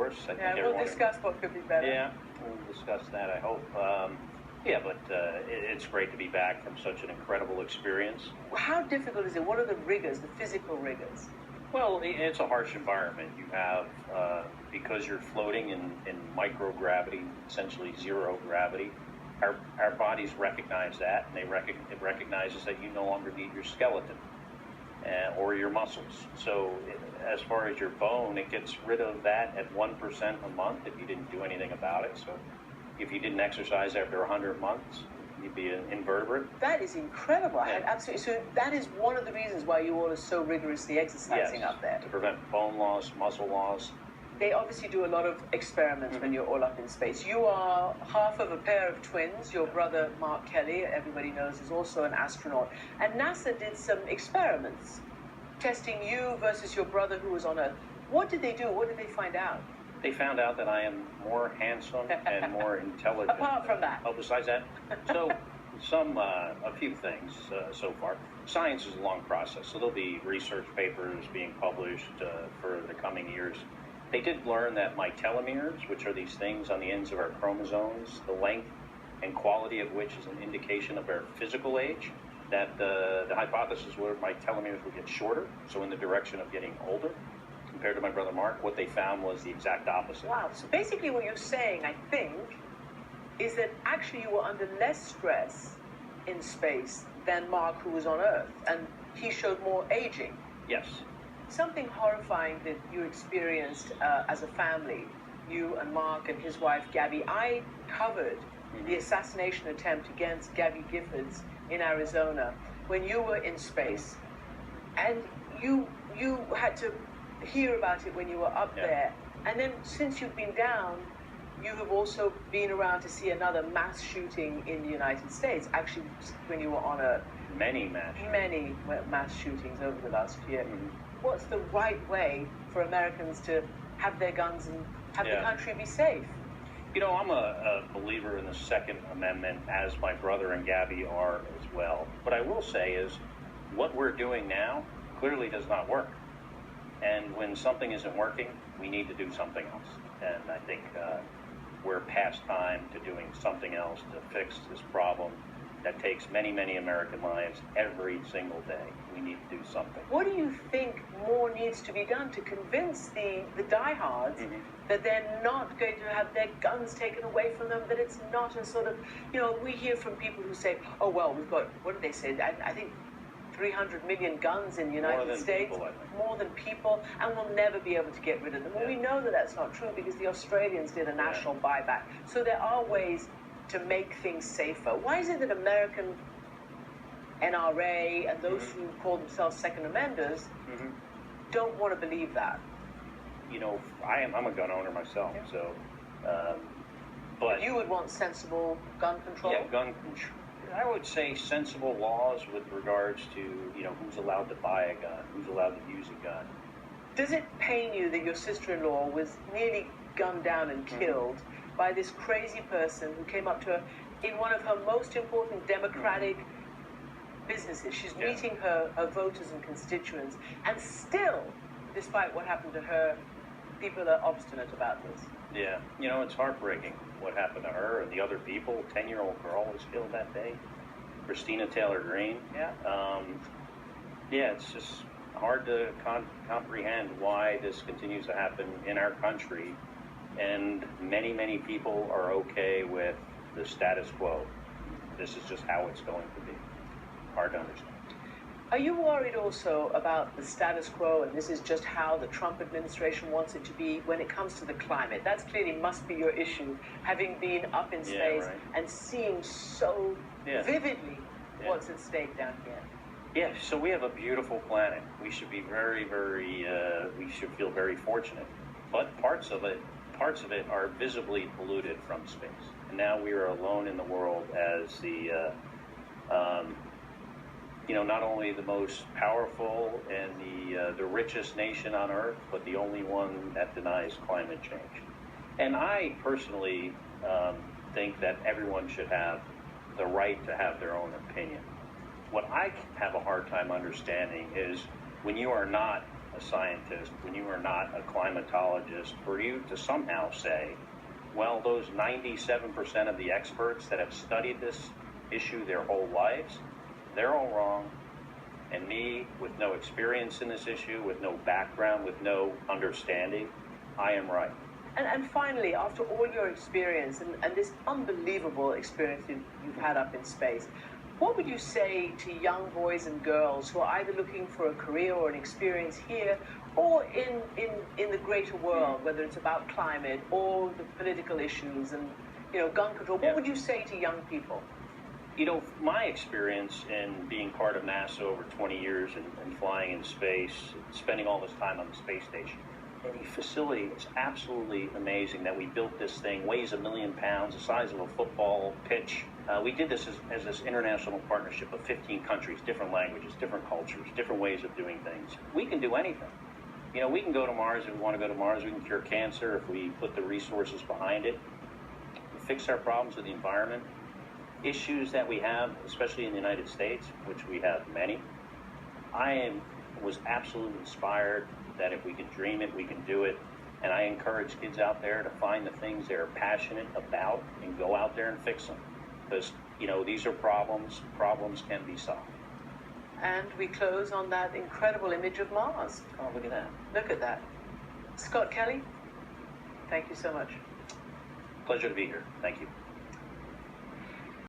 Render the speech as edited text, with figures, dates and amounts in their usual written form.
course. I think Yeah, we'll discuss what could be better. Yeah, we'll discuss that, I hope. Yeah, but it's great to be back from such an incredible experience. How difficult is it? What are the rigors, the physical rigors? Well, it's a harsh environment. You have, because you're floating in microgravity, essentially zero gravity, our bodies recognize that, and it recognizes that you no longer need your skeleton or your muscles. So as far as your bone, it gets rid of that at 1% a month if you didn't do anything about it. So if you didn't exercise after 100 months, you'd be an invertebrate. That is incredible. Yeah. Absolutely. So that is one of the reasons why you all are so rigorously exercising Yes, up there. to prevent bone loss, muscle loss. They obviously do a lot of experiments when you're all up in space. You are half of a pair of twins. Your brother, Mark Kelly, everybody knows, is also an astronaut. And NASA did some experiments testing you versus your brother who was on Earth. What did they do? What did they find out? They found out that I am more handsome and more intelligent. Apart from that. Oh, besides that? So, a few things so far. Science is a long process, so there'll be research papers being published for the coming years. They did learn that my telomeres, which are these things on the ends of our chromosomes, the length and quality of which is an indication of our physical age, that the hypothesis were my telomeres would get shorter, so in the direction of getting older. Compared to my brother Mark, what they found was the exact opposite. Wow. So basically what you're saying, I think, is that actually you were under less stress in space than Mark, who was on Earth, and he showed more aging. Yes. Something horrifying that you experienced as a family, you and Mark and his wife, Gabby. I covered the assassination attempt against Gabby Giffords in Arizona when you were in space, and you had to hear about it when you were up there. And then since you've been down, you have also been around to see another mass shooting in the United States, actually when you were on Earth. Many mass shootings over the last year. What's the right way for Americans to have their guns and have the country be safe? You know, I'm a believer in the Second Amendment, as my brother and Gabby are as well. What I will say is what we're doing now clearly does not work. And when something isn't working, we need to do something else. And I think we're past time to doing something else to fix this problem that takes many, many American lives every single day. We need to do something. What do you think more needs to be done to convince the diehards that they're not going to have their guns taken away from them, that it's not a sort of, you know, we hear from people who say, oh, well, we've got, what did they say? I think 300 million guns in the United States, more than people, and we'll never be able to get rid of them. Well, we know that that's not true because the Australians did a national buyback. So there are ways to make things safer. Why is it that American NRA and those who call themselves Second Amenders don't want to believe that? You know, I'm a gun owner myself, so... but you would want sensible gun control? Yeah, gun control. I would say sensible laws with regards to, you know, who's allowed to buy a gun, who's allowed to use a gun. Does it pain you that your sister-in-law was nearly gunned down and killed by this crazy person who came up to her in one of her most important democratic businesses? She's meeting her voters and constituents, and still, despite what happened to her, people are obstinate about this. Yeah, you know, it's heartbreaking what happened to her and the other people. 10-year-old girl was killed that day, Christina Taylor Greene. Yeah, it's just hard to comprehend why this continues to happen in our country, and many, many people are okay with the status quo. This is just how it's going to be. Hard to understand. Are you worried also about the status quo, and this is just how the Trump administration wants it to be when it comes to the climate? That's clearly must be your issue, having been up in space and seeing so vividly what's at stake down here. Yeah, so we have a beautiful planet. We should be very, we should feel very fortunate. But parts of it are visibly polluted from space. And now we are alone in the world as the, you know, not only the most powerful and the richest nation on Earth, but the only one that denies climate change. And I personally think that everyone should have the right to have their own opinion. What I have a hard time understanding is when you are not a scientist, when you are not a climatologist, for you to somehow say, well, those 97% of the experts that have studied this issue their whole lives, they're all wrong. And me, with no experience in this issue, with no background, with no understanding, I am right. And finally, after all your experience and this unbelievable experience you've had up in space, what would you say to young boys and girls who are either looking for a career or an experience here or in the greater world, whether it's about climate or the political issues and, gun control? What would you say to young people? My experience in being part of NASA over 20 years and flying in space, spending all this time on the space station, the facility is absolutely amazing that we built this thing, weighs 1 million pounds, the size of a football pitch. We did this as this international partnership of 15 countries, different languages, different cultures, different ways of doing things. We can do anything. We can go to Mars if we want to go to Mars. We can cure cancer if we put the resources behind it. We fix our problems with the environment. Issues that we have, especially in the United States, which we have many, was absolutely inspired that if we can dream it, we can do it. And I encourage kids out there to find the things they're passionate about and go out there and fix them. Because, these are problems. Problems can be solved. And we close on that incredible image of Mars. Oh, look at that. Look at that. Scott Kelly, thank you so much. Pleasure to be here. Thank you.